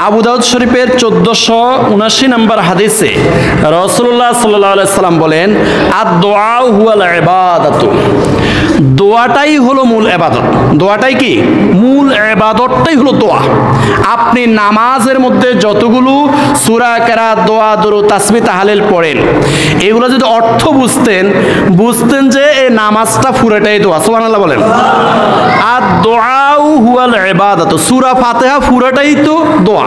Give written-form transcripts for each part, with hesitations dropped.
আবু দাউদ শরীফের 1479 নম্বর হাদিসে রাসূলুল্লাহ সাল্লাল্লাহু আলাইহি সাল্লাম বলেন, আদ-দুআ হুয়াল ইবাদাতু, দোয়াটাই হলো মূল ইবাদত। দোয়াটাই কি? মূল ইবাদতটাই হলো দোয়া। আপনি নামাজের মধ্যে যতগুলো সূরা, কেরাত, দোয়া, দরুদ, তাসবিহ, তাহলিল পড়েন, এগুলো যদি অর্থ বুঝতেন যে এই নামাজটা পুরোটাই দোয়া। সুবহানাল্লাহ বলেন। আদ-দুআ হুয়াল ইবাদাতু, সূরা ফাতিহা পুরোটাই তো দোয়া।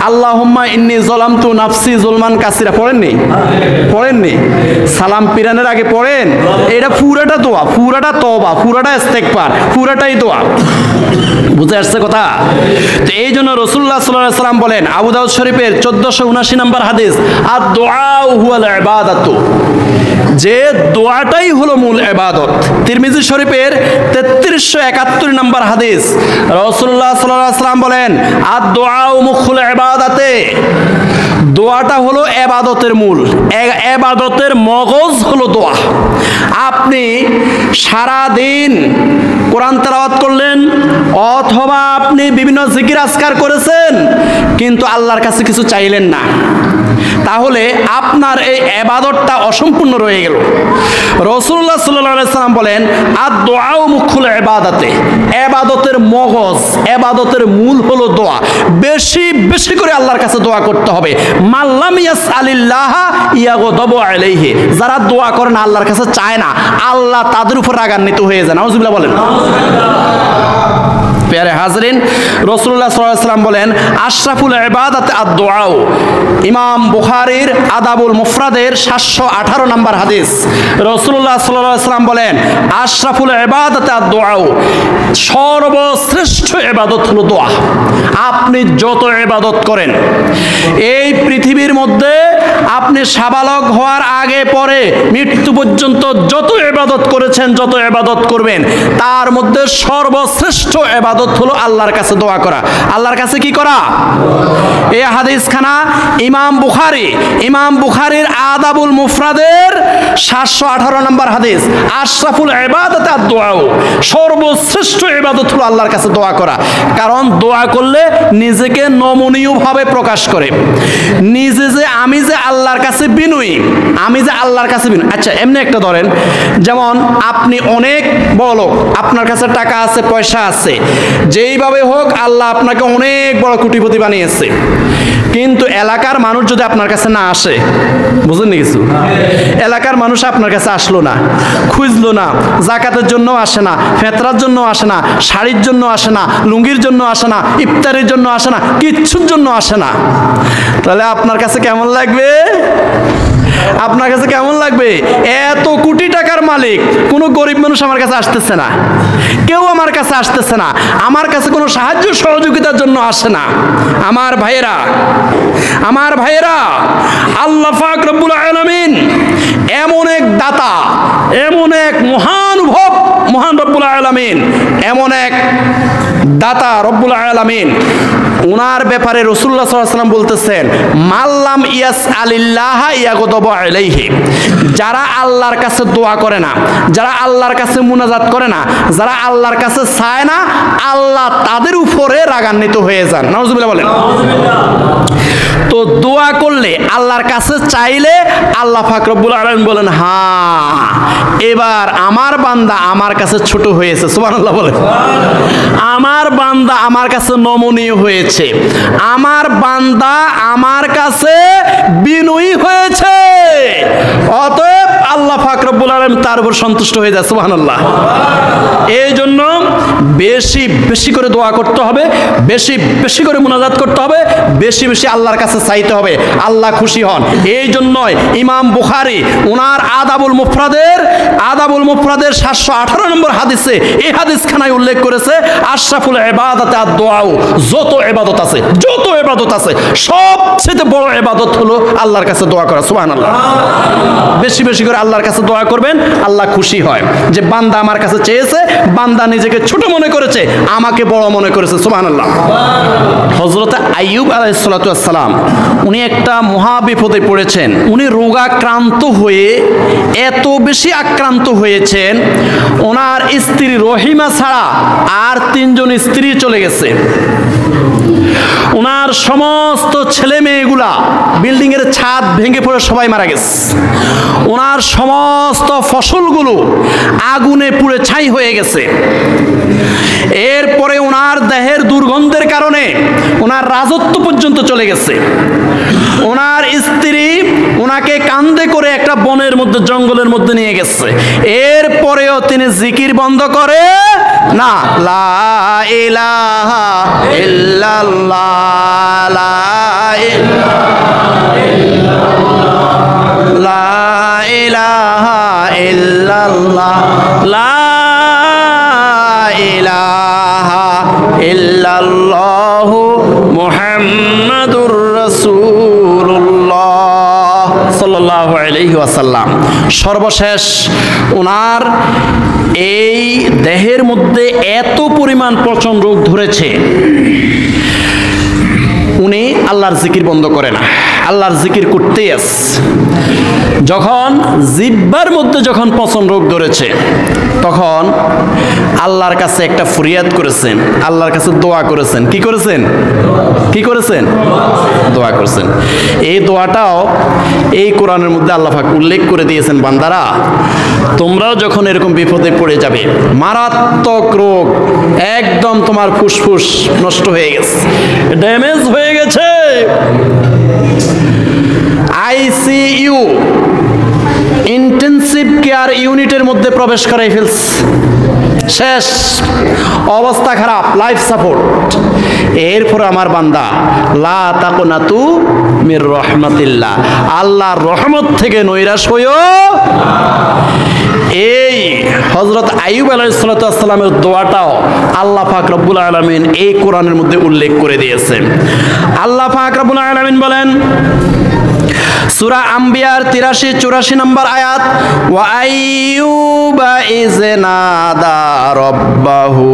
আল্লাহুম্মা ইন্নী যালামতু নাফসি যুলমান কাসীরা পড়েননি? সালাম পিরানের আগে পড়েন? এটা পুরাটা দোয়া, পুরাটা তওবা, পুরাটা ইস্তেগফার, পুরাটাই দোয়া। বুঝে আসছে কথা? তো এই জন্য রাসূলুল্লাহ সাল্লাল্লাহু আলাইহি সাল্লাম বলেন, আবু দাউদ শরীফের 1479 নম্বর হাদিস, আদ-দুআ হুয়াল ইবাদাতু, যে দোয়াটাই হলো মূল ইবাদত। তিরমিজি শরীফের 3371 নম্বর হাদিস, রাসূলুল্লাহ সাল্লাল্লাহু আলাইহি সাল্লাম বলেন, আদ-দুআ মুখুল ইবাদাতে, দোয়াটা হলো ইবাদতের মূল, ইবাদতের মগজ হলো দোয়া। আপনি সারা দিন কোরআন তেলাওয়াত করলেন অথবা আপনি বিভিন্ন জিকির আজকার করেছেন, কিন্তু আল্লাহর কাছে কিছু চাইলেন না, তাহলে আপনার এই ইবাদতটা অসম্পূর্ণ রয়ে গেল। রাসূলুল্লাহ সাল্লাল্লাহু আলাইহি সাল্লাম বলেন, আদ-দুআ মুখুল ইবাদাতে, ইবাদতের মগজ, ইবাদতের মূল হলো দোয়া। বেশি বেশি করে আল্লাহর কাছে দোয়া করতে হবে। মাল্লাম ইয়াসআলিল্লাহ ইয়াগদাবু আলাইহি, যারা দোয়া করে না, আল্লাহর কাছে চায় না, আল্লাহ তাদের উপর রাগান্বিত হয়ে যায়। নাউজুবিল্লাহ বলেন। প্যারে হাজরিন, রাসূলুল্লাহ সাল্লাল্লাহু আলাইহি সাল্লাম বলেন, আশরাফুল ইবাদাতে আদ-দুআ। ইমাম বুখারীর আদাবুল মুফরাদের 718 নম্বর হাদিস, রাসূলুল্লাহ সাল্লাল্লাহু আলাইহি সাল্লাম বলেন, আশরাফুল ইবাদাতে আদ-দুআ, সর্বশ্রেষ্ঠ ইবাদত হলো দোয়া। আপনি যত ইবাদত করেন এই পৃথিবীর মধ্যে, আপনি সাবালক হওয়ার আগে পরে মৃত্যু পর্যন্ত যত ইবাদত করেছেন, যত ইবাদত করবেন, তার মধ্যে সর্বশ্রেষ্ঠ ইবাদত হলো আল্লাহর কাছে দোয়া করা। আল্লাহর কাছে কি করা? এই হাদিসখানা ইমাম বুখারীর আদাবুল মুফরাদের 718 নম্বর হাদিস, আশরাফুল ইবাদাতে আদ-দুআ, সর্বশ্রেষ্ঠ ইবাদত হলো আল্লাহর কাছে দোয়া করা। কারণ দোয়া করলে নিজেকে নমনীয় ভাবে প্রকাশ করে, নিজে যে আমি যে আল্লাহর কাছে বিনয়ী, আচ্ছা এমনি একটা ধরেন, যেমন আপনি অনেক বড় লোক, আপনার কাছে টাকা আছে, পয়সা আছে, যেইভাবে হোক আল্লাহ আপনাকে অনেক বড় কোটিপতি বানিয়েছে, কিন্তু এলাকার মানুষ যদি আপনার কাছে না আসে, বুঝলেন কিছু? এলাকার মানুষ আপনার কাছে আসলো না, খুঁজলো না, যাকাতের জন্য আসে না, ফেতরার জন্য আসে না, শাড়ির জন্য আসে না, লুঙ্গির জন্য আসে না, ইফতারের জন্য আসে না, কিচ্ছুর জন্য আসে না, তাহলে আপনার কাছে কেমন লাগবে? আপনার কাছে কেমন লাগবে? এত কোটি টাকার মালিক, কোনো গরিব মানুষ আমার কাছে আসতেছে না, কেউ আমার কাছে আসতেছে না, আমার কাছে কোনো সাহায্য সহযোগিতার জন্য আসে না। আমার ভাইয়েরা, আল্লাহ পাক রব্বুল আলামিন এমন এক দাতা, এমন এক মহান রব্বুল আলামিন, এমন এক দাতা রব্বুল আলামিন, ওনার ব্যাপারে রাসূলুল্লাহ সাল্লাল্লাহু আলাইহি ওয়াসাল্লাম বলতেছেন, মাল্লাম ইয়াসআলিল্লাহ ইয়াগদাবু আলাইহি, যারা আল্লাহর কাছে দোয়া করে না, যারা আল্লাহর কাছে মুনাজাত করে না, যারা আল্লাহর কাছে চায় না, আল্লাহ তাদের উপরে রাগান্বিত হয়ে যান। নাউজুবিল্লাহ বলেন। তো দোয়া করলে, আল্লাহর কাছে চাইলে, আল্লাহ পাক রব্বুল আলামিন বলেন, হ্যাঁ এবার আমার বান্দা আমার কাছে ছোট হয়েছে। সুবহানাল্লাহ বলেন। আমার বান্দা আমার কাছে নমনীয় হয়েছে, আমার বান্দা আমার কাছে বিনয়ী হয়েছে, অতএব আল্লাহ পাক রব্বুল আলামিন তার উপর সন্তুষ্ট হয়ে যায়। সুবহানাল্লাহ। এই জন্য বেশি বেশি করে দোয়া করতে হবে, বেশি বেশি করে মুনাজাত করতে হবে, বেশি বেশি আল্লাহর কাছে চাইতে হবে, আল্লাহ খুশি হন। এই জন্যই ইমাম বুখারী ওনার আদাবুল মুফরাদের 718 নম্বর হাদিসে এই হাদিসখানায় উল্লেখ করেছে, আশরাফুল ইবাদাতে আদ-দুআ, যত ইবাদত আছে সবচেয়ে বড় ইবাদত হলো আল্লাহর কাছে দোয়া করা। সুবহানাল্লাহ। বেশি বেশি করে আল্লাহর কাছে দোয়া করবেন, আল্লাহ খুশি হয় যে বান্দা আমার কাছে চেয়েছে, বান্দা নিজেকে ছোট মনে করেছে, আমাকে বড় মনে করেছে। সুবহানাল্লাহ। হযরত আইয়ুব আলাইহিস সালাতু ওয়াস সালাম, উনি একটা মহা বিপদে পড়েছেন। উনি রোগাক্রান্ত হয়ে এত বেশি আক্রান্ত হয়েছেন, ওনার স্ত্রী রহিমা ছাড়া আর 3 জন স্ত্রী চলে গেছে। ওনার ওনার সমস্ত ছেলে মেয়েগুলা বিল্ডিং এর ছাদ ভেঙে পড়ে সবাই মারা গেছে। ওনার সমস্ত ফসলগুলো আগুনে পুড়ে ছাই হয়ে গেছে। এরপরে ওনার দেহের দুর্গন্ধের কারণে ওনার রাজত্ব পর্যন্ত চলে গেছে। ওনার স্ত্রী ওনাকে কান্দে করে একটা বনের মধ্যে, জঙ্গলের মধ্যে নিয়ে গেছে। এরপরেও তিনি জিকির বন্ধ করে না। লা ইলাহা ইল্লাল্লাহ, লা ইলাহা ইল্লাল্লাহ, লা ইলাহা ইল্লাল্লাহু মুহাম্মাদুর রাসূলুল্লাহ সাল্লাল্লাহু আলাইহি ওয়াসাল্লাম। সর্বশেষ ওনার এই দেহের মধ্যে এত পরিমাণ পচন রোগ ধরেছে, উনি আল্লাহর জিকির বন্ধ করে না, আল্লাহর জিকির করতেই আছে। যখন জিহ্বার মধ্যে যখন পচন রোগ ধরেছে, তখন আল্লাহর কাছে একটা ফরিয়াদ করেছেন, আল্লাহর কাছে দোয়া করেছেন। কি করেছেন? কি করেছেন? দোয়া করেছেন। এই দোয়াটাও এই কোরআনের মধ্যে আল্লাহ পাক উল্লেখ করে দিয়েছেন, বান্দারা তোমরাও যখন এরকম বিপদে পড়ে যাবে, মারাত্মক রোগ, একদম তোমার ফুসফুস নষ্ট হয়ে গেছে, ড্যামেজ হয়ে গেছে, আইসিইউ ইন্টেনসিভ কেয়ার ইউনিটের মধ্যে প্রবেশ করাই ফেলছে, শেষ অবস্থা খারাপ, লাইফ সাপোর্ট। এরপর আমার বান্দা লা তাকুনাতু মির রাহমাতিল্লাহ, আল্লাহর রহমত থেকে নৈরাশ হইও। এই হযরত আইয়ুব আলাইহিস সালামের দোয়াটাও আল্লাহ পাক রব্বুল আলামিন এই কোরআনের মধ্যে উল্লেখ করে দিয়েছেন। আল্লাহ পাক রব্বুল আলামিন বলেন সূরা আম্বিয়ার 83-84 নম্বর আয়াত, ওয়া আইয়ুবা ইয নাদা রাব্বাহু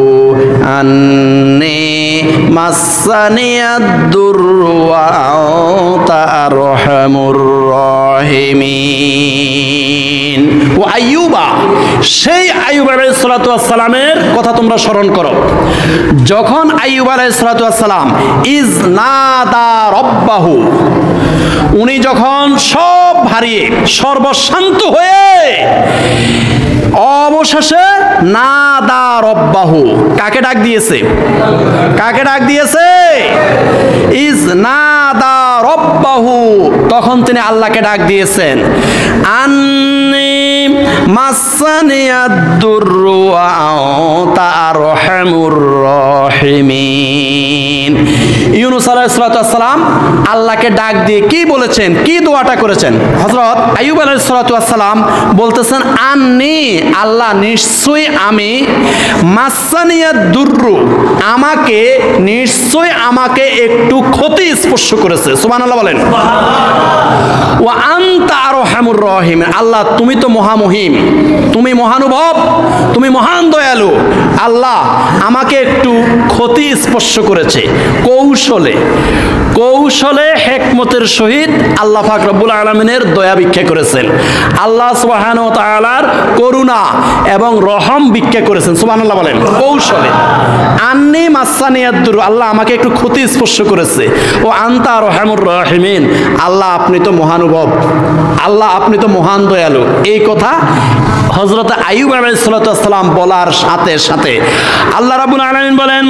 আন্নী মাসসানিয়াদ দুররু ওয়া আনতা আরহামুর রাহিমিন। ওয়া আইয়ুবা, সেই আইয়ুব আলাইহিস সালাতু ওয়াস সালামের কথা তোমরা স্মরণ করো। যখন আইয়ুব আলাইহিস সালাতু ওয়াস সালাম ইয নাদা রাব্বাহু, উনি যখন সব হারিয়ে সর্বশান্ত হয়ে অবশেষে নাদা রব্বাহু, কাকে ডাক দিয়েছে? কাকে ডাক দিয়েছে? ইজ নাদা রব্বাহু, তখন তিনি আল্লাহকে ডাক দিয়েছেন, আন্নী মাসসানিয়াদ দুররু ওয়া আনতা আরহামুর রাহিমিন। ইউনূস আলাইহিস সালাম আল্লাহকে ডাক দিয়ে কি বলেছেন, কি দোয়াটা করেছেন? হযরত আইয়ুব আলাইহিস সালাম বলতেছেন, আন্নী, আল্লাহ নিশ্চয়ই আমি, মাসসানিয়াদ দুররু, আমাকে নিশ্চয়ই আমাকে একটু ক্ষতি স্পর্শ করেছে। সুবহানাল্লাহ বলেন। ওয়া আনতা আরহামুর রাহিমিন, আল্লাহ তুমি তো মহামহিম, তুমি মহানুভব, তুমি মহান দয়ালু। আল্লাহ আমাকে একটু ক্ষতি স্পর্শ করেছে, কৌশলে কৌশলে হিকমতের সহিত আল্লাহ পাক রব্বুল আলামিনের দয়া ভিক্ষা করেছেন, আল্লাহ সুবহানাহু ওয়া তাআলার করুণা এবং রহম ভিক্ষা করেছেন। সুবহানাল্লাহ বলেন। কৌশলে, আন্নী মাসসানিয়াদ দুররু, আল্লাহ আমাকে একটু ক্ষতি স্পর্শ করেছে, ও আনতা আরহামুর রাহিমিন, আল্লাহ আপনি তো মহানুভব, আল্লাহ আপনি তো মহান দয়ালু। এই কথা হযরত আইয়ুব আলাইহিস সালাম বলার সাথে সাথে আল্লাহ রাব্বুল আলামিন বলেন,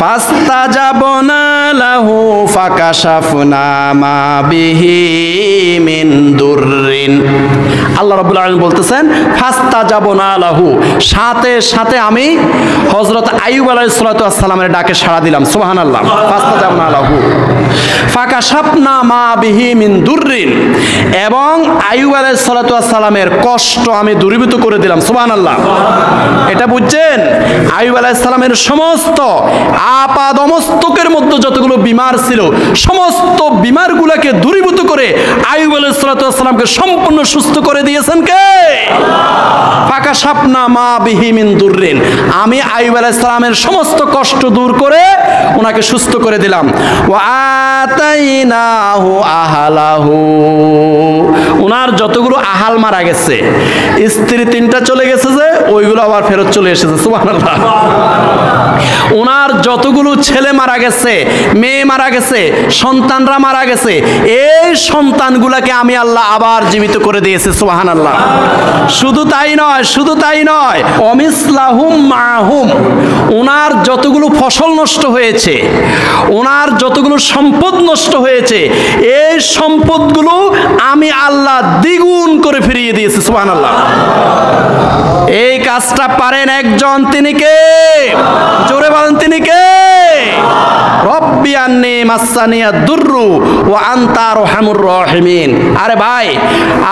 ফাস্তাজাবনা লাহু ফাকাশাফনা মা বিহি মিন দুররিন। আল্লাহ রাব্বুল আলামিন বলতেছেন, ফাস্তাজাবনা লাহু, সাথে সাথে আমি হযরত আইয়ুব আলাইহিস সালামের ডাকে সাড়া দিলাম। সুবহানাল্লাহ। ফাস্তাজাবনা লাহু ফাকাশাফনা মা বিহি মিন দুররিন, এবং আইয়ুব আলাইহিস সালামের কষ্ট আমি দূরীভূত করে দিলাম। সুবহানাল্লাহ। এটা বুঝছেন? আইয়ুব আলাইহিস সালামের সমস্ত আপাদমস্তকের মধ্যে যতগুলো বিমার ছিল, সমস্ত বিমারগুলোকে দূরীভূত করে আইয়ুব আলাইহিস সালামকে সম্পূর্ণ সুস্থ করে দিয়েছেন কে? ফাকাশাফনা মা বিহি মিন দুররিন, আমি আইয়ুব আলাইহিস সালামের সমস্ত কষ্ট দূর করে ওনাকে সুস্থ করে দিলাম। ওয়া আতাইনাহু আহলাহু, ওনার যতগুলো আহাল মারা গেছে, স্ত্রী দিনটা চলে গেছে যে ওইগুলো আবার ফেরত চলে এসেছে, সুবহানাল্লাহ। ওনার যতগুলো ছেলে মারা গেছে, মেয়ে মারা গেছে, সন্তানরা মারা গেছে, এই সন্তানগুলাকে আমি আল্লাহ আবার জীবিত করে দিয়েছি, সুবহানাল্লাহ। শুধু তাই নয়, শুধু তাই নয়, অমিসলাহুম মাহুম, ওনার যতগুলো ফসল নষ্ট হয়েছে, ওনার যতগুলো সম্পদ নষ্ট হয়েছে, এই সম্পদগুলো আমি আল্লাহ দ্বিগুণ করে ফিরিয়ে দিয়েছি, সুবহানাল্লাহ। এই কাজটা পারেন একজন, তিনি কে? জোরে বলেন, তিনি কে? রব্বি আন্নী মাসানিয়া দুররু ওয়া আনতা আরহামুর রাহিমিন। আরে ভাই,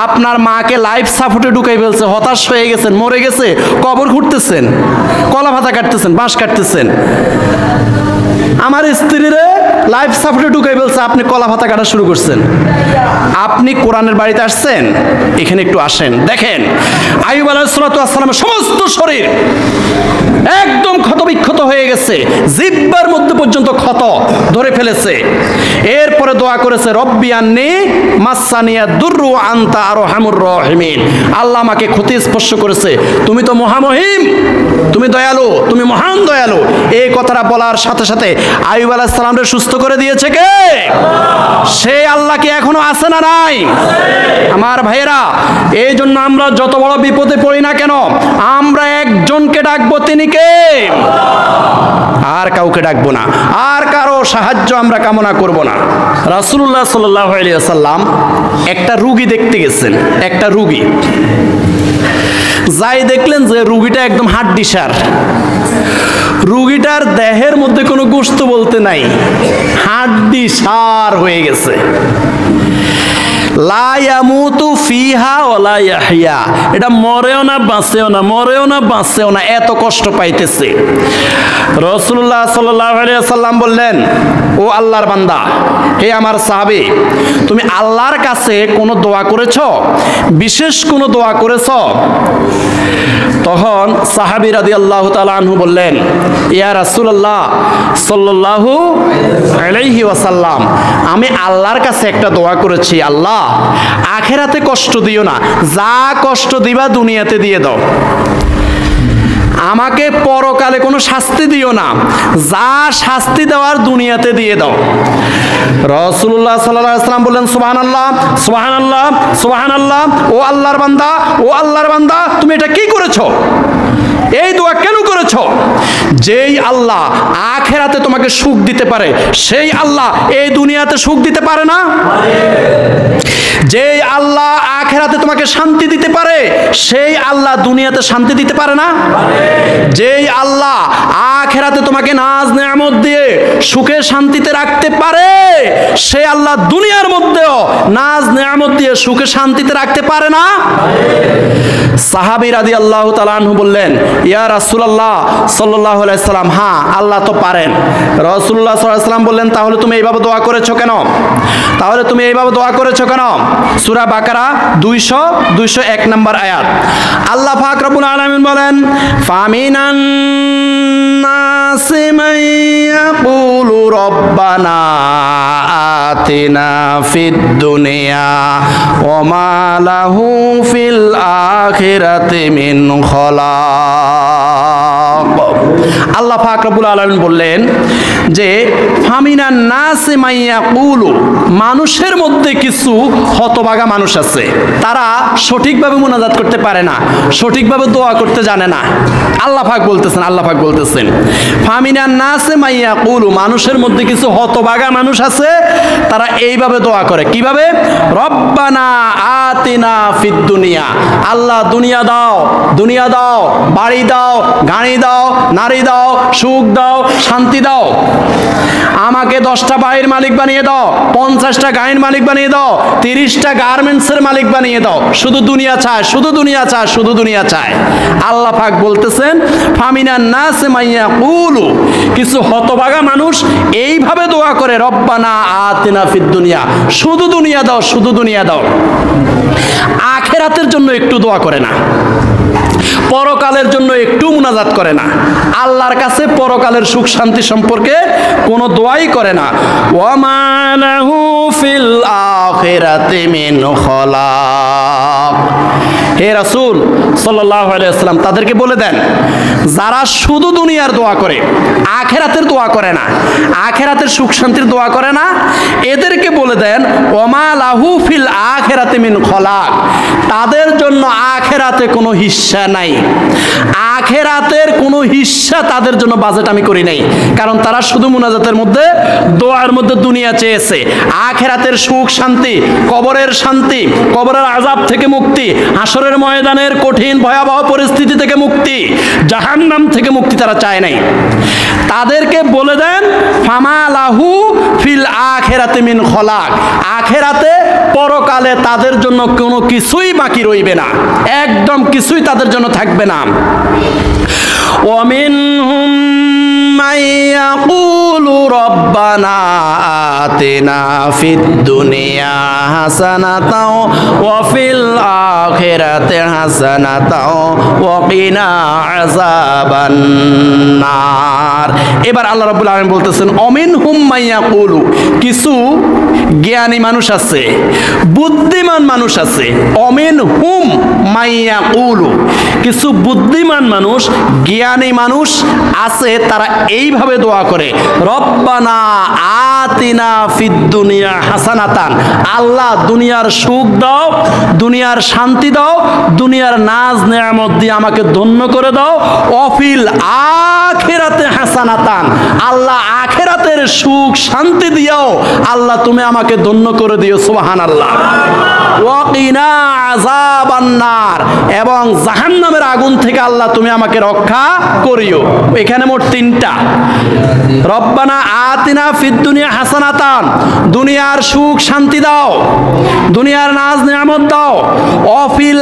আপনার মাকে লাইফ সাপোর্টে ঢুকাই ফেলছে, হতাশ হয়ে গেছেন, মরে গেছে, কবর খুঁড়তেছেন, কলা পাতা কাটতেছেন, বাঁশ কাটতেছেন। আমার স্ত্রীরে লাইফ সাপোর্টে ঢুকাই ফেলছে, আপনি কলা পাতা কাটা শুরু করছেন। আপনি কোরআনের বাড়িতে আসছেন, এখানে একটু আসেন, দেখেন আইয়ুব আলাইহিস সালাতু ওয়াস সালামের সমস্ত শরীর একদম ক্ষতবিক্ষত হয়ে গেছে, জিহ্বার মধ্যে পর্যন্ত ক্ষত ধরে ফেলেছে। এরপরে দোয়া করেছে, রব্বি আন্নী মাসানিয়া দুররু ওয়া আনতা আরহামুর রাহিমিন। আল্লাহ আমাকে ক্ষতি স্পর্শ করেছে, তুমি তো মহামহিম, তুমি দয়ালু, তুমি মহান দয়ালু। এই কথাটা বলার সাথে সাথে আইয়ুব আলাইহিস সালামকে সুস্থ করে দিয়েছে কে? সেই আল্লাহ কি এখনো আছে না নাই? আমার ভাইয়েরা, এই জন্য আমরা যত বড় বিপদে পড়ি না কেন, আমরা একজনকে ডাকবো, তিনি কে? আর কাউকে ডাকবো না, আর কারো সাহায্য আমরা কামনা করব না। রাসূলুল্লাহ সাল্লাল্লাহু আলাইহি ওয়াসাল্লাম একটা রুগী দেখতে গেছেন, একটা রুগী। যাই দেখলেন যে রুগীটা একদম হাড্ডিসার, রুগীটার দেহের মধ্যে কোনো গোশত বলতে নাই, হাড্ডি সার হয়ে গেছে। লা ইয়ামুতু ফিহা ওয়ালা ইয়াহইয়া, এটা মরেও না বাঁচেও না, মরেও না বাঁচেও না, এত কষ্ট পাইতেছে। রাসূলুল্লাহ সাল্লাল্লাহু আলাইহি ওয়াসাল্লাম বললেন, ও আল্লাহর বান্দা, হে আমার সাহাবী, তুমি আল্লাহর কাছে কোনো দোয়া করেছো, বিশেষ কোনো দোয়া করেছো? তখন সাহাবী রাদিয়াল্লাহু তাআলা আনহু বললেন, ইয়া রাসূলুল্লাহ সাল্লাল্লাহু আলাইহি ওয়াসাল্লাম, আমি আল্লাহর কাছে একটা দোয়া করেছি, আল্লাহ আখিরাতে কষ্ট দিও না, যা কষ্ট দিবা দুনিয়াতে দিয়ে দাও, আমাকে পরকালে কোনো শাস্তি দিও না, যা শাস্তি দেওয়ার দুনিয়াতে দিয়ে দাও। রাসূলুল্লাহ সাল্লাল্লাহু আলাইহি ওয়াসাল্লাম বললেন, সুবহানাল্লাহ সুবহানাল্লাহ সুবহানাল্লাহ, ও আল্লাহর বান্দা, ও আল্লাহর বান্দা, তুমি এটা কি করেছো? এই দোয়া কেন করেছো? যেই আল্লাহ আখিরাতে তোমাকে সুখ দিতে পারে, সেই আল্লাহ এই দুনিয়াতে সুখ দিতে পারে না? যেই আল্লাহ আখিরাতে তোমাকে শান্তি দিতে পারে, সেই আল্লাহ দুনিয়াতে শান্তি দিতে পারে না? যেই আল্লাহ আখিরাতে তোমাকে নাজ নেয়ামত দিয়ে সুখে শান্তিতে রাখতে পারে, সেই আল্লাহ দুনিয়ার মধ্যেও নাজ নেয়ামত দিয়ে সুখে শান্তিতে রাখতে পারে না? সাহাবী রাদিয়াল্লাহু তাআলা আনহু বললেন, ইয়া রাসূলুল্লাহ সাল্লাল্লাহু আলাইহি সাল্লাম, হ্যাঁ আল্লাহ তো পারেন। রাসূলুল্লাহ সাল্লাল্লাহু আলাইহি সাল্লাম বললেন, তাহলে তুমি এইভাবে দোয়া করেছো কেন? তাহলে তুমি এইভাবে দোয়া করেছো কেন? সূরা বাকারা 201 নম্বর আয়াত। আল্লাহ পাক রব্বুল আলামিন বলেন, ফামিনান নাসি মান ইয়াকুলু রব্বানা আতিনা ফিদ দুনিয়া ওয়া মা লাহু ফিল আখিরাতি মিন খলাক। আল্লাহ পাক রব্বুল আলামিন বললেন যে ফামিনান নাসি মান ইয়াকুলু, মানুষের মধ্যে কিছু হতভাগা মানুষ আছে, তারা সঠিকভাবে মুনাজাত করতে পারে না, সঠিকভাবে দোয়া করতে জানে না। আল্লাহ পাক বলতেছেন, আল্লাহ পাক বলতেছেন, ফামিনান নাসি মান ইয়াকুলু, মানুষের মধ্যে কিছু হতভাগা মানুষ আছে, তারা এইভাবে দোয়া করে। কিভাবে? রব্বানা আতিনা ফিদ দুনিয়া, আল্লাহ দুনিয়া দাও, দুনিয়া দাও, বাড়ি দাও, গাড়ি দাও, নারী দাও, সুখ দাও, শান্তি দাও, আমাকে 10টা বাড়ির মালিক বানিয়ে দাও, 50টা গাড়ির মালিক বানিয়ে দাও, 30টা গার্মেন্টসের মালিক বানিয়ে দাও, শুধু দুনিয়া চায়, শুধু দুনিয়া চায়, শুধু দুনিয়া চায়। আল্লাহ পাক বলতেছেন, ফামিনান নাসি মান ইয়াকুলু, কিছু হতভাগা মানুষ এইভাবে দোয়া করে, রব্বানা আতিনা ফিদ দুনিয়া, শুধু দুনিয়া দাও, শুধু দুনিয়া দাও, আখিরাতের জন্য একটু দোয়া করে না, পরকালের জন্য একটু মুনাজাত করে না, আল্লাহর কাছে পরকালের সুখ শান্তি সম্পর্কে কোনো দোয়াই করে না। ওয়া মা লাহু ফিল আখিরাতি মিন খলাক, হে রাসূল সাল্লাল্লাহু আলাইহি ওয়াসাল্লাম তাদেরকে বলে দেন যারা শুধু দুনিয়ার দোয়া করে আখিরাতের দোয়া করে না, আখিরাতের সুখ শান্তির দোয়া করে না, এদেরকে বলে দেন ওমা লাহু ফিল আখিরাতি মিন খলাক, তাদের জন্য আখিরাতে কোনো হিস্সা নাই, আখিরাতের কোনো হিস্সা তাদের জন্য বাজেট আমি করি নাই। কারণ তারা শুধু মুনাজাতের মধ্যে দোয়ার মধ্যে দুনিয়া চেয়েছে, আখিরাতের সুখ শান্তি, কবরের শান্তি, কবরের আযাব থেকে মুক্তি, হাসরের ময়দানের কঠিন ভয়াবহ পরিস্থিতি থেকে মুক্তি, জাহান্নাম থেকে মুক্তি তারা চায় নাই। তাদেরকে বলে দেন ফামা লাহু ফিল আখিরাতি মিন খলাক, আখিরাতে পরকালে তাদের জন্য কোনো কিছুই বাকি রইবে না, একদম কিছুই তাদের জন্য থাকবে না। ومنهم من يقول ربنا آتنا في الدنيا حسنة وفي الآخرة حسنة وقنا عذاب النار। এবার আল্লাহ রাব্বুল আলামিন বলতেছেন অমিনহুম মান ইয়াকুলু, কিছু জ্ঞানী মানুষ আছে, বুদ্ধিমান মানুষ আছে। অমিনহুম মান ইয়াকুলু, কিছু বুদ্ধিমান মানুষ, জ্ঞানী মানুষ আছে, তারা এইভাবে দোয়া করে রব্বানা আতিনা ফিদ দুনিয়া হাসানাতান, আল্লাহ দুনিয়ার সুখ দাও, দুনিয়ার শান্তি দাও, দুনিয়ার নাজ নেয়ামত দিয়ে আমাকে ধন্য করে দাও, অফিল আখিরাতে হাসানাতান, আল্লাহ আখিরাতের সুখ শান্তি দিও, আল্লাহ তুমি আমাকে ধন্য করে দিও, সুবহানাল্লাহ। ওয়াকিনা আযাবান নার, এবং জাহান্নামের আগুন থেকে আল্লাহ তুমি আমাকে রক্ষা করিও। এখানে মোট তিনটা, রব্বানা আতিনা ফিদ দুনিয়া হাসানাতান, দুনিয়ার সুখ শান্তি দাও, দুনিয়ার নাজ নিয়ামত দাও, অফিল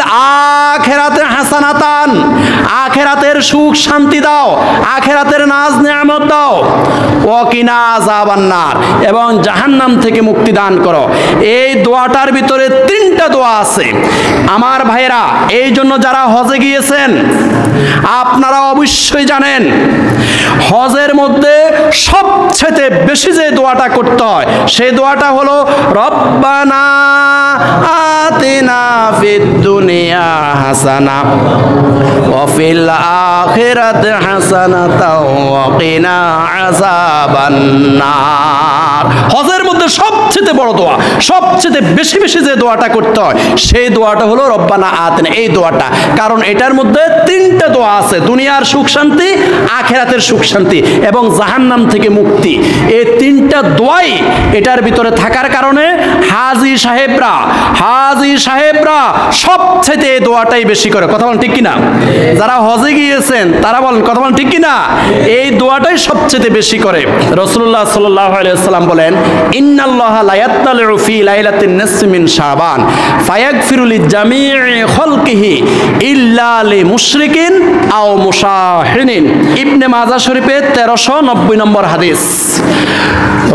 আখিরাতে হাসানাতান, আখিরাতের সুখ শান্তি দাও, আখিরাতের নাজ নিয়ামত দাও, ওয়াকিনা আযাবান নার, এবং জাহান্নাম থেকে মুক্তি দান করো। এই দোয়াটার ভিতরে তিনটা দোয়া আছে আমার ভাইরা। এই জন্য যারা হজে গিয়েছেন আপনারা অবশ্যই জানেন হজের মধ্যে সবচেয়ে বেশি যে দোয়াটা করতে হয় সেই দোয়াটা হলো রব্বানা আতিনা ফিদ দুনিয়া হাসানা ওয়া ফিল আখিরাতি হাসানাতাও ওয়া কিনা আযাবান নার। হজের মধ্যে সবচেয়ে বড় দোয়া, সবচেয়ে বেশি বেশি যে দোয়াটা করতে হয় সেই দোয়াটা হলো রব্বানা আতিনা, এই দোয়াটা। কারণ এটার মধ্যে তিনটা দোয়া আছে, দুনিয়ার সুখ শান্তি, আখিরাতের সুখ শান্তি এবং জাহান্নাম থেকে মুক্তি। এই তিনটা দোয়াই এটার ভিতরে থাকার কারণে হাজী সাহেবরা সবচেয়ে এই দোয়াটাই বেশি করে। কথা বলেন ঠিক কিনা? যারা হজে গিয়েছেন তারা বলেন, কথা বলেন ঠিক কিনা? এই দোয়াটাই সবচেয়ে বেশি করে। রাসূলুল্লাহ সাল্লাল্লাহু আলাইহি ওয়াসাল্লাম বলেন ইন্নাল্লাহা লা ইয়াত্তালিউ ফি লাইলাতিন নিসফি মিন শাবান ফায়াগফিরু লিজামিই খালকিহি ইল্লা লিমুশরিকিন আও মুশাহিনিন। ইবনে মাজাহ শরীফে 1390 নম্বর হাদিস।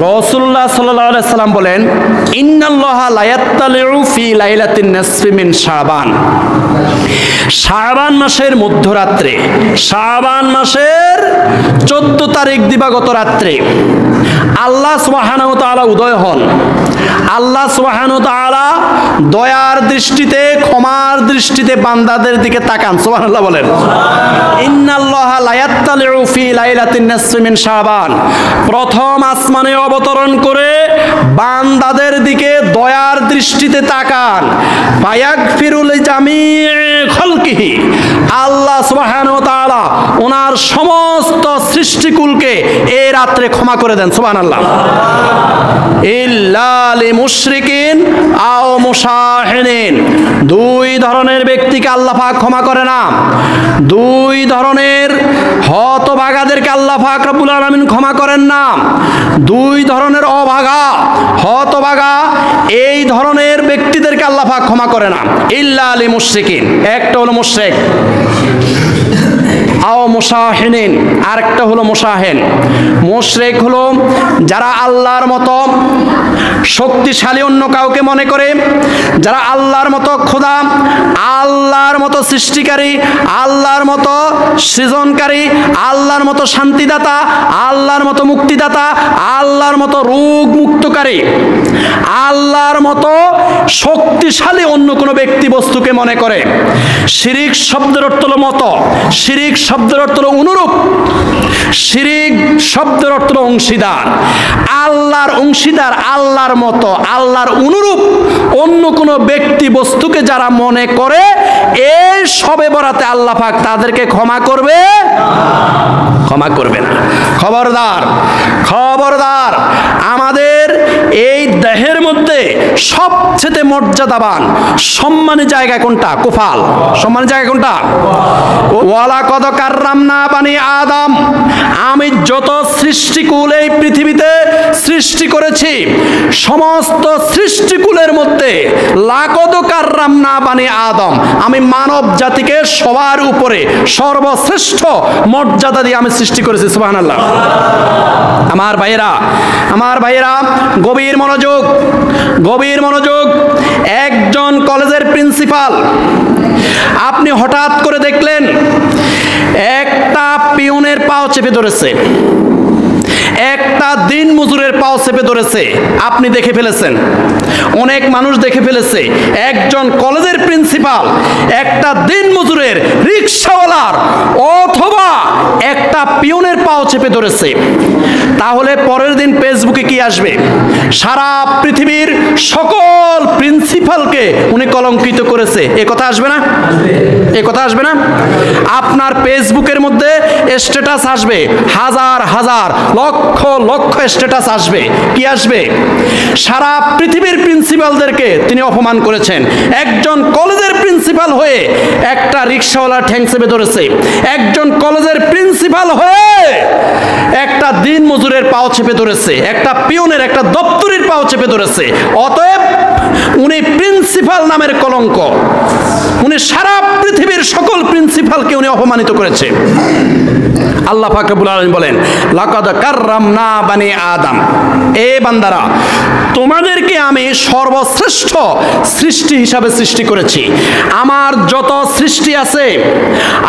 রাসূলুল্লাহ সাল্লাল্লাহু আলাইহি ওয়াসাল্লাম বলেন ইন্নাল্লাহা লা ইয়াত্তালিউ ফি লাইলাতিন নিসফি মিন শাবান, শাবান মাসের মধ্যরাত্রে, শাবান মাসের 14 তারিখ দিবাগত রাত্রে আল্লাহ সুবহানাহু ওয়া তাআলা উদয় হন। আল্লাহ সুবহানাহু ওয়া তাআলা দয়ার দৃষ্টিতে, ক্ষমার দৃষ্টিতে বান্দাদের দিকে তাকান। সুবহানাল্লাহ বলেন। ইন্নাল্লাহা লা ইয়াত্তালিউ ফি লাইলাতিন নিসফি মিন শাবান, প্রথম আসমানে অবতরণ করে বান্দাদের দিকে দয়ার দৃষ্টিতে তাকান। ফায়াগফিরু লিজামিই খালকিহি, আল্লাহ সুবহানাহু ওয়া তাআলা ওনার সমস্ত সৃষ্টিকুলকে এই রাত্রে ক্ষমা করে দেন। সুবহানাল্লাহ। ইল্লা লিমুশরিকিন আও মুশাহিনিন, দুই ধরনের ব্যক্তিকে আল্লাহ পাক ক্ষমা করে না। দুই ধরনের হতভাগাদেরকে আল্লাহ পাক রব্বুল আলামিন ক্ষমা করেন না। দুই ধরনের অভাগা, হতভাগা, এই ধরনের ব্যক্তিদেরকে আল্লাহ পাক ক্ষমা করে না। ইল্লা লিমুশরিকিন, একটা হলো মুশরিক, আও মুশাহিনিন, আরেকটা হলো মুশাহিন। মুশরিক হলো যারা আল্লাহর মতো শক্তিশালী অন্য কাউকে মনে করে, যারা আল্লাহর মতো খোদা, আল্লাহর মতো সৃষ্টিকারী, আল্লাহর মতো সৃজনকারী, আল্লাহর মতো শান্তিদাতা, আল্লাহর মতো মুক্তিদাতা, আল্লাহর মতো রোগ মুক্তকারী, আল্লাহর মতো শক্তিশালী অন্য কোনো ব্যক্তি বস্তুকে মনে করে। শিরিক শব্দের অর্থ হলো মত, শিরিক শব্দের অর্থ হলো অনুরূপ, শিরিক শব্দের অর্থ হলো অংশীদার। আল্লাহর অংশীদার, আল্লাহর মতো, আল্লাহর অনুরূপ অন্য কোনো ব্যক্তি বস্তুকে যারা মনে করে, এই শবে বরাতে আল্লাহ পাক তাদেরকে ক্ষমা করবে? ক্ষমা করবে না। খবরদার, খবরদার। আমাদের এই দেহের মধ্যে সবচেয়ে মর্যাদাবান সম্মানের জায়গা কোনটা? কোফাল। সম্মানের জায়গা কোনটা? ওয়ালা কদ কাররামনা বানি আদম। আমি যত সৃষ্টিকুল এই পৃথিবীতে সৃষ্টি করেছি, সমস্ত সৃষ্টিকুলের মধ্যে লাকদ কাররামনা বানি আদম, আমি মানব জাতিকে সবার উপরে সর্বশ্রেষ্ঠ মর্যাদা দিয়ে আমি সৃষ্টি করেছি। সুবহানাল্লাহ। আমার ভাইয়েরা, আমার ভাইয়েরা, গভীর মনোযোগ, গভীর মনোযোগ। একজন কলেজের প্রিন্সিপাল, আপনি হঠাৎ করে দেখলেন একটা পিয়নের পাও চেপে ধরেছে, একটা দিন মজুরের পাও চেপে ধরেছে, আপনি দেখে ফেলেছেন, অনেক মানুষ দেখে ফেলেছে। একজন কলেজের প্রিন্সিপাল একটা দিন মজুরের, রিক্সাওয়ালার অথবা একটা পিয়নের পাও চেপে ধরেছে। তাহলে পরের দিন ফেসবুকে কি আসবে? সারা পৃথিবীর সকল প্রিন্সিপালকে উনি কলঙ্কিত করেছে, এ কথা আসবে না? এ কথা আসবে না? আপনার ফেসবুকের মধ্যে স্ট্যাটাস আসবে, হাজার হাজার লক্ষ লক্ষ স্ট্যাটাস আসবে। কি আসবে? সারা পৃথিবীর প্রিন্সিপালদেরকে তিনি অপমান করেছেন। একজন কলেজের প্রিন্সিপাল হয়ে একটা রিক্সাওয়ালা ঠ্যাং চেপে ধরেছে, একজন কলেজের প্রিন্সিপাল হয়ে একটা দিন মজুরের পাও চেপে ধরেছে, একটা পিয়নের, একটা দপ্তরির পাও চেপে ধরেছে। অতএব উনি প্রিন্সিপাল নামের কলঙ্ক। উনি সারা পৃথিবীর সকল প্রিন্সিপালকে উনি অপমানিত করেছে। আল্লাহ পাক রব্বুল আলামিন বলেন, লাকাদ কাররামনা বানি আদম। এ বান্দারা, তোমাদেরকে আমি সর্বশ্রেষ্ঠ সৃষ্টি হিসাবে সৃষ্টি করেছি। আমার যত সৃষ্টি আছে,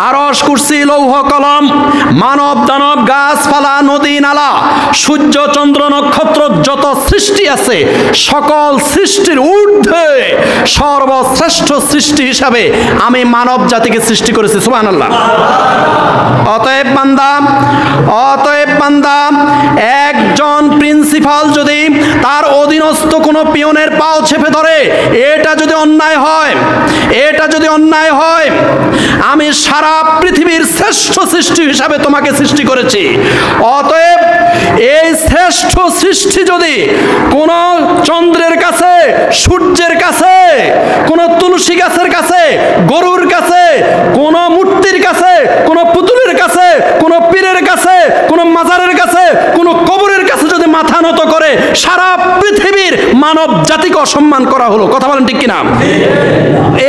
আরশ, কুরসি, লৌহ কলম, মানব দানব, গাছপালা, নদী নালা, সূর্য চন্দ্র নক্ষত্র, যত সৃষ্টি আছে, সকল সৃষ্টির ঊর্ধ্বে সর্বশ্রেষ্ঠ সৃষ্টি হিসাবে আমি মানব জাতিকে সৃষ্টি করেছি। সুবহানাল্লাহ। অতএব বান্দা, অতএব বান্দা, একজন প্রিন্সিপাল যদি তার অধীনস্থ কোনো পিয়নের পাও চেপে ধরে, এটা যদি অন্যায় হয়, এটা যদি অন্যায় হয়, আমি সারা পৃথিবীর শ্রেষ্ঠ সৃষ্টি হিসাবে তোমাকে সৃষ্টি করেছি। অতএব এই শ্রেষ্ঠ সৃষ্টি যদি কোনো চন্দ্রের কাছে, সূর্যের কাছে, কোনো তুলসী গাছের কাছে, গরুর কাছে, কোনো মূর্তির কাছে, কোনো পুতুলের কাছে, কোনো পীরের কাছে, কোনো মাজারের কাছে, কোনো কবরের কাছে যদি মাথা নত করে, সারা পৃথিবীর মানব জাতিকে অসম্মান করা হলো। কথা বলেন ঠিক কিনা?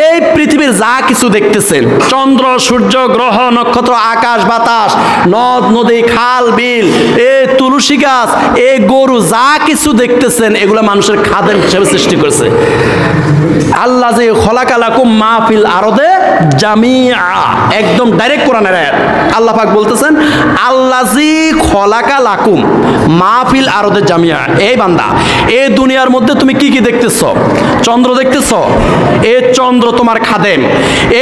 এই পৃথিবীর যা কিছু দেখতেছেন, চন্দ্র, সূর্য, গ্রহ, নক্ষত্র, আকাশ বাতাস, নদ নদী, খাল বিল, এই তুলসী গাছ, এই গরু, যা কিছু দেখতেছেন, এগুলো মানুষের খাদেম হিসেবে সৃষ্টি করেছে। আল্লাহ যে খলাকা লাকুম মা ফিল আরদে জামিআ, একদম ডাইরেক্ট কোরআনের আয়াত। আল্লাহ পাক বলতেছেন, আল্লাযী খলাকা লাকুম মা ফিল আরদে জামিআ। এই বান্দা, এই দুনিয়ার মধ্যে তুমি কি কি দেখতেছো? চন্দ্র দেখতেছো? এই চন্দ্র তোমার খাদেম।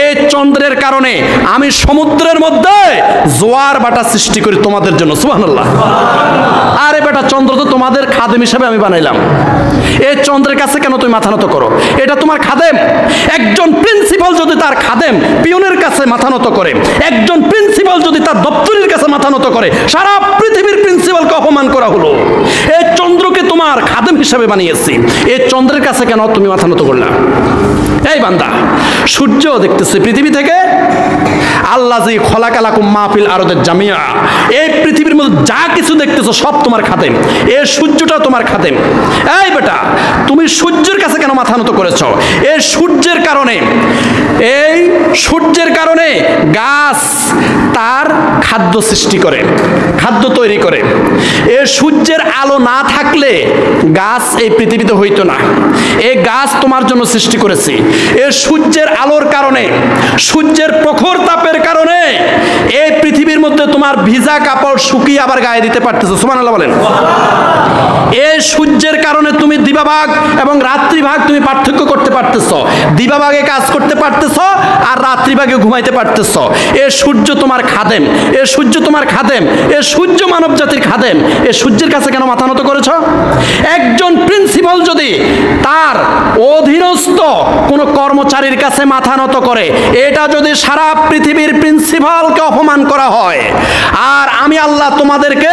এই চন্দ্রের কারণে আমি সমুদ্রের মধ্যে জোয়ার বাটা সৃষ্টি করি তোমাদের জন্য। সুবহানাল্লাহ। আরে বেটা, চন্দ্র তো তোমাদের খাদেম হিসাবে আমি বানাইলাম। এই চন্দ্রের কাছে কেন তুমি মাথা নত করো? এটা তোমার খাদেম। একজন প্রিন্সিপাল যদি তার খাদেম পিয়নের কাছে মাথা নত করে, একজন প্রিন্সিপাল যদি তার দপ্তরের কাছে মাথা নত করে, সারা পৃথিবীর প্রিন্সিপালকে অপমান করা হলো। এই চন্দ্রকে তোমার খাদেম হিসাবে বানিয়েছি, এই চন্দ্রের কাছে কেন তুমি মাথা নত করলা? এই বান্দা, সূর্য দেখতেছে পৃথিবী থেকে, আল্লাযী খলাকা লাকুম মা ফিল আরদে জামিআ। এই পৃথিবীর মধ্যে যা কিছু দেখতেছো সব তোমার খাদেম। এই সূর্যটাও তোমার খাদেম। এই বেটা, তুমি সূর্যের কাছে কেন মাথা নত করেছো? এই সূর্যের কারণে, এই সূর্যের কারণে গাছ তার খাদ্য সৃষ্টি করে, খাদ্য তৈরি করে। এই সূর্যের আলো না থাকলে গাছ এই পৃথিবীতে হইতো না। এই গাছ তোমার জন্য সৃষ্টি করেছি। এই সূর্যের আলোর কারণে, সূর্যের প্রখর তাপের কারণে এই পৃথিবীর মধ্যে তোমার ভিজা কাপড় শুকিয়ে আবার গায়ে দিতে পারতেছো। সুবহানাল্লাহ বলেন। এই সূর্যের কারণে তুমি দিবাভাগ এবং রাত্রিভাগ তুমি পার্থক্য করতে পারতেছো, দিবাভাগে কাজ করতে পারতেছো আর রাত্রিভাগে ঘুমাইতে পারতেছো। এ সূর্য তোমার খাদেম, এ সূর্য তোমার খাদেম, এ সূর্য মানব জাতির খাদেম। এ সূর্যের কাছে কেন মাথা নত করেছো? একজন প্রিন্সিপাল যদি তার অধীনস্থ কোনো কর্মচারীর কাছে মাথা নত করে, এটা যদি সারা পৃথিবীর প্রিন্সিপালকে অপমান করা হয়, আর আমি আল্লাহ তোমাদেরকে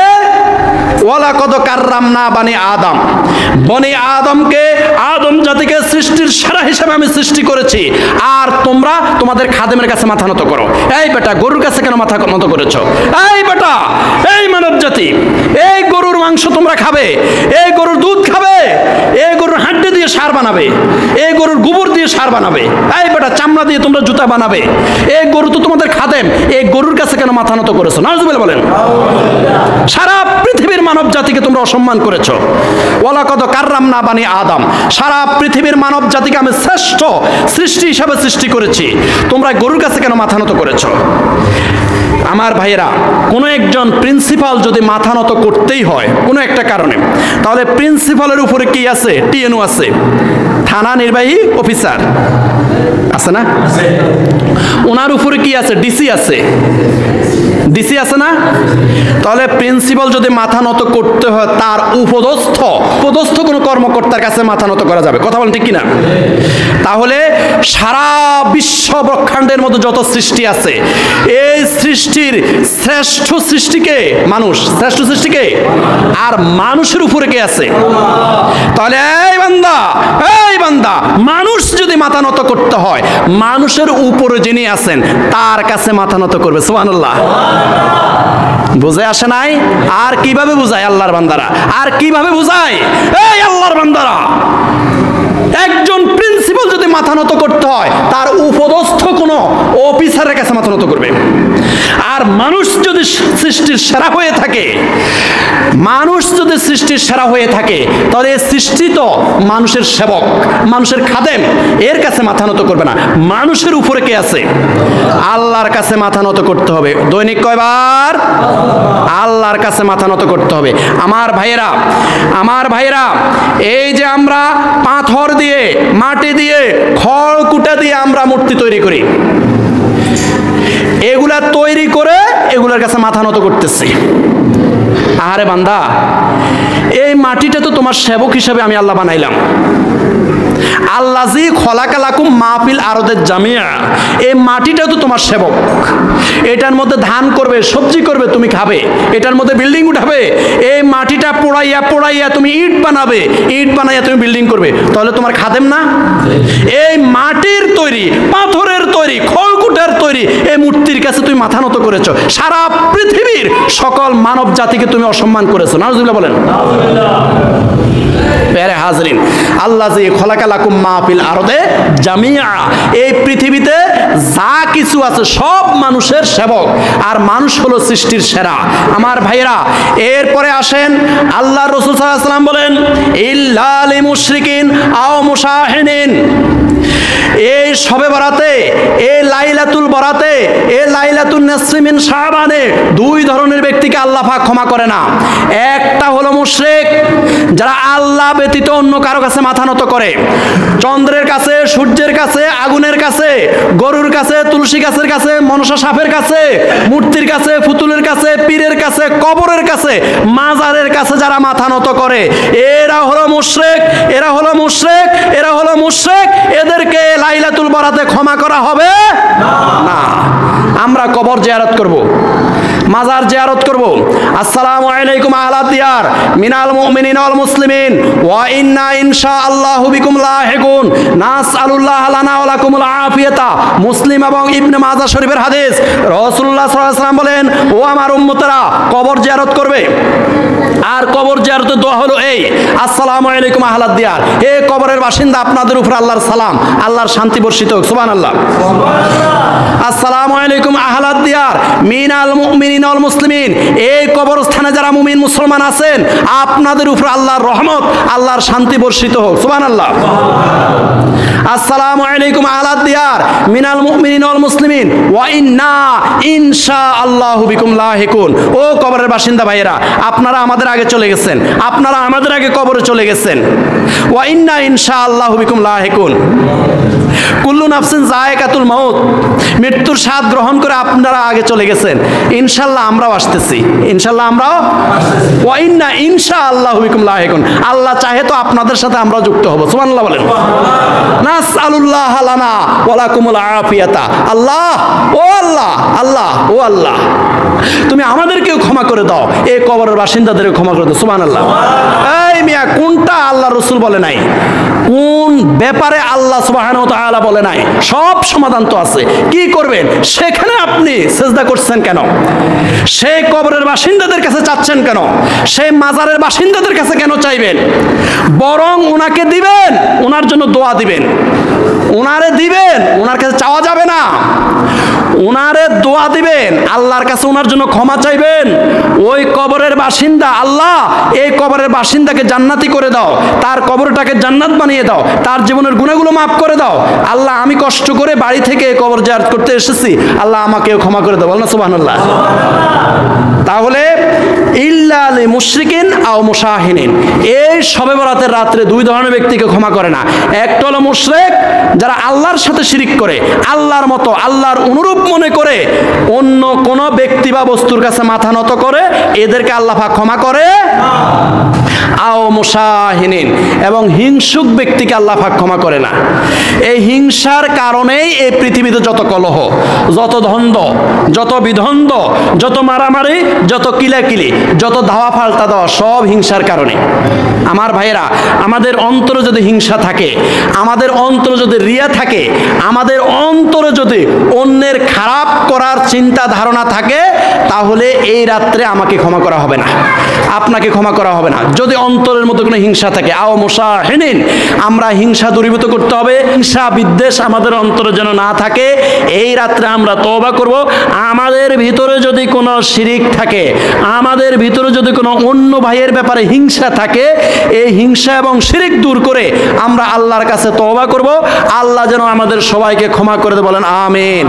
ওয়ালাকাদ কাররামনা বানি আদম, বনি আদমকে, আদম জাতিকে সৃষ্টির সেরা হিসেবে আমি সৃষ্টি করেছি, আর তোমরা তোমাদের খাদেমের কাছে মাথা নত করো। এই বেটা, গরুর কাছে কেন মাথা নত করেছো? এই বেটা, এই মানব জাতি, এই গরুর মাংস তোমরা খাবে, এই গরুর দুধ খাবে, এই গরুর হাড্ডি দিয়ে সার বানাবে, এই গরুর গোবর দিয়ে সার বানাবে, এই বেটা চামড়া দিয়ে তোমরা জুতা বানাবে, এই গরু তো তোমাদের খাদেম, এই গরুর কাছে কেন মাথা নত করেছো? নাউজুবিল্লাহ বলেন। সারা পৃথিবীর মানব জাতিকে তোমরা অসম্মান করেছো। ওয়ালাকাদ কাররামনা বানি আদম, সারা পৃথিবীর মানব জাতিকে আমি শ্রেষ্ঠ সৃষ্টি হিসাবে সৃষ্টি করেছি, তোমরা গরুর কাছে কেন মাথা নত করেছো? আমার ভাইয়েরা, কোনো একজন প্রিন্সিপাল যদি মাথা নত করতেই হয় কোনো একটা কারণে, তাহলে প্রিন্সিপালের উপরে কি আছে? টিএনও আছে, থানা নির্বাহী অফিসার আছে না? ওনার উপরে কি আছে? ডিসি আছে, ডিসি আছে না? তাহলে প্রিন্সিপাল যদি মাথা নত করতে হয়, তার উপদস্থ কোনো কর্মকর্তার কাছে মাথা নত করা যাবে। কথা বলেন ঠিক কিনা? তাহলে সারা বিশ্ব ব্রহ্মাণ্ডের মধ্যে যত সৃষ্টি আছে, এই সৃষ্টির শ্রেষ্ঠ সৃষ্টিকে মানুষ, শ্রেষ্ঠ সৃষ্টিকে, আর মানুষের উপরে কে আছে? তাহলে এই বান্দা, মানুষ যদি মাথা নত করতে হয়, মানুষের উপরে যিনি আছেন তার কাছে মাথা নত করবে। সুবহানাল্লাহ। বুঝে আসে নাই? আর কিভাবে বুঝায় আল্লাহর বান্দারা? আর কিভাবে বুঝায়? এই আল্লাহর বান্দারা, একজন প্রিন্সিপাল যদি মাথা নত করতে হয়, তার উপদস্থ কোনো অফিসারের কাছে মাথা নত করবে। আর মানুষ যদি সৃষ্টির সেরা হয়ে থাকে, মানুষ যদি সৃষ্টির সেরা হয়ে থাকে, তাহলে এই সৃষ্টি তো মানুষের সেবক, মানুষের খাদেম, এর কাছে মাথা নত করবে না। মানুষের উপরে কে আছে? আল্লাহর কাছে মাথা নত করতে হবে। দৈনিক কয়বার? আল্লাহর কাছে মাথা নত করতে হবে। আমার ভাইয়েরা, এই যে আমরা পাথর দিয়ে, মাটি দিয়ে, খড় কুটা দিয়ে আমরা মূর্তি তৈরি করি, এগুলা তৈরি করে এগুলার কাছে মাথা নত করতেছি। আরে বান্দা, এই মাটিটা তো তোমার সেবক হিসেবে আমি আল্লাহ বানাইলাম। আল্লাযী খলাকালাকুম মা ফিল আরদি জামিআ, এই মাটিটা তো তোমার সেবক। এটার মধ্যে ধান করবে, সবজি করবে, তুমি খাবে, এটার মধ্যে বিল্ডিং উঠাবে। এই মাটিটা পোড়াইয়া তুমি ইট বানাবে, ইট বানাইয়া তুমি বিল্ডিং করবে, তাহলে তোমার খাদেম না? এই মাটির তৈরি, পাথরের তৈরি, খড়কুটার তৈরি এই মূর্তির কাছে তুমি মাথা নত করেছো। সারা পৃথিবীর সকল মানব জাতিকে তুমি অসম্মান করেছো। নাউজুবিল্লাহ বলেন। প্যারে হাজরিন, আল্লাযী খলাকালাকুম মা ফিল আরদি জামিআ, এই পৃথিবীতে যা কিছু আছে সব মানুষের সেবক, আর মানুষ হলো সৃষ্টির সেরা। আমার ভাইরা, এরপরে আসেন আল্লাহ রাসূল সাল্লাল্লাহু আলাইহি ওয়াসাল্লাম বলেন, ইল্লা লিল মুশরিকিন আও মুশাহিনিন, এই শবে বরাতে, এই লাইলাতুল বরাতে, এই লাইলাতুন নিসফি মিন শাবানে দুই ধরনের ব্যক্তিকে আল্লাহ পাক ক্ষমা করে না। একটা হলো মুশরিক, যারা আল্লাহ ব্যতীত অন্য কারো কাছে মাথা নত করে, চন্দ্রের কাছে, সূর্যের কাছে, আগুনের কাছে, গরুর কাছে, তুলসী গাছের কাছে, মনসা সাপের কাছে, মূর্তির কাছে, পুতুলের কাছে, পীরের কাছে, কবরের কাছে, মাজারের কাছে যারা মাথা নত করে, এরা হলো মুশরিক, এরা হলো মুশরিক, এরা হলো মুশরিক। এদেরকে লাইলাতুল বরাতে ক্ষমা করা হবে না। আমরা কবর জিয়ারত করব, মাজার জিয়ারত করব। আসসালামু আলাইকুম আহলাদ দিয়ার মিনাল মুমিনিন ওয়াল মুসলিমিন ওয়া ইন্না ইনশাআল্লাহু বিকুম লাহিকুন নাসআলুল্লাহ লানা ওয়া লাকুমুল আফিয়াতা। মুসলিম এবং ইবনে মাজাহ শরীফের হাদিস। রাসূলুল্লাহ সাল্লাল্লাহু আলাইহি ওয়াসাল্লাম বলেন, ও আমার উম্মতরা, কবর জিয়ারত করবে। আর কবর জিয়ারতের দোয়া হলো এই, আসসালামু আলাইকুম আহলাদ দিয়ার, হে কবরের বাসিন্দা, আপনাদের উপর আল্লাহর সালাম, আল্লাহর শান্তি বর্ষিত হোক। সুবহানাল্লাহ। আসসালামু আলাইকুম আহলাদ দিয়ার মিনাল মুমিনিন মুমিনিন ওয়াল মুসলিমিন, এই কবরস্থানে যারা মুমিন মুসলমান আছেন আপনাদের উপর আল্লাহর রহমত, আল্লাহর শান্তি বর্ষিত হোক। সুবহানাল্লাহ। আসসালামু আলাইকুম আলা দিয়ার মিনাল মুমিনিন ওয়াল মুসলিমিন ওয়া ইন্না ইনশাআল্লাহু বিকুম লাহিকুন। ও কবরের বাসিন্দা ভাইয়েরা, আপনারা আমাদের আগে চলে গেছেন, আপনারা আমাদের আগে কবরে চলে গেছেন। ওয়া ইন্না ইনশাআল্লাহু বিকুম লাহিকুন। কুল্লু নাফসিন যায়কাতুল মাউত, মৃত্যুর স্বাদ গ্রহণ করে আপনারা আগে চলে গেছেন, ইনশাআল্লাহ আমরাও আসতেছি, ইনশাআল্লাহ আমরাও ওয়া ইন্না ইনশাআল্লাহু বিকুম লাহিকুন। আল্লাহ চাহে তো আপনাদের সাথে আমরাও যুক্ত হব। সুবহানাল্লাহ বলেন। নাসআলুল্লাহ লানা ওয়া লাকুমুল আফিয়াতা। আল্লাহ, ও আল্লাহ, আল্লাহ, ও আল্লাহ, তুমি আমাদেরকেও ক্ষমা করে দাও, এই কবরের বাসিন্দাদেরও ক্ষমা করে দাও। সুবহানাল্লাহ। এই মিয়া, কোনটা আল্লাহ রাসূল বলে নাই, কোন ব্যাপারে আল্লাহ সুবহানাহু ওয়া তাআলা বলে নাই, সব সমাধান তো আছে। কি করবেন? সেখানে আপনি সিজদা করছেন কেন? সেই কবরের বাসিন্দাদের কাছে চাচ্ছেন কেন? সেই মাজারের বাসিন্দাদের কাছে কেন চাইবেন? বরং ওনাকে দিবেন, ওনার জন্য দোয়া দিবেন, ওনারে দিবেন, ওনার কাছে চাওয়া যাবে না, ওনারে দোয়া দিবেন, আল্লাহর কাছে ওনার জন্য ক্ষমা চাইবেন। ওই কবরের বাসিন্দা, আল্লাহ এই কবরের বাসিন্দাকে জান্নাতি করে দাও, তার কবরটাকে জান্নাত বানিয়ে দাও, তার জীবনের গুনাহগুলো মাফ করে দাও। আল্লাহ, আমি কষ্ট করে বাড়ি থেকে এই কবর জিয়ারত করতে এসেছি, আল্লাহ আমাকেও ক্ষমা করে দাও। বল না সুবহানাল্লাহ। তাহলে ইল্লা লিল মুশরিকিন আও মুশাহিনিন, এই শবে বরাতের রাত্রে দুই ধরনের ব্যক্তিকে ক্ষমা করে না। একটা হলো মুশরিক, যারা আল্লাহর সাথে শিরিক করে, আল্লাহর মতো, আল্লাহর অনুরূপ মনে করে অন্য কোন ব্যক্তি বা বস্তুর কাছে মাথা নত করে, এদেরকে আল্লাহ পাক ক্ষমা করে। আও মুশাহিনিন, এবং হিংসুক ব্যক্তিকে আল্লাহ পাক ক্ষমা করে না। এই হিংসার কারণেই এই পৃথিবীতে যত কলহ, যত দ্বন্দ্ব, যত বিদ্বন্দ্ব, যত মারামারি, যত কিলাকিলি, যত ধাওয়া পাল্টা দেওয়া, সব হিংসার কারণে। আমার ভাইয়েরা, আমাদের অন্তরে যদি হিংসা থাকে, আমাদের অন্তরে যদি রিয়া থাকে, আমাদের অন্তরে যদি অন্যের খারাপ করার চিন্তা ধারণা থাকে, তাহলে এই রাত্রে আমাকে ক্ষমা করা হবে না, আপনাকে ক্ষমা করা হবে না। যদি অন্তরের মধ্যে কোনো হিংসা থাকে, আও মুশাহিনিন, আমরা হিংসা দূরীভূত করতে হবে, হিংসা বিদ্বেষ আমাদের অন্তরে যেন না থাকে। এই রাত্রে আমরা তওবা করব। আমাদের ভিতরে যদি কোনো শিরিক থাকে, আমাদের ভিতরে যদি কোনো অন্য ভাইয়ের ব্যাপারে হিংসা থাকে, এই হিংসা এবং শিরিক দূর করে আমরা আল্লাহর কাছে তওবা করব। আল্লাহ যেন আমাদের সবাইকে ক্ষমা করে দেয়। বলেন আমিন।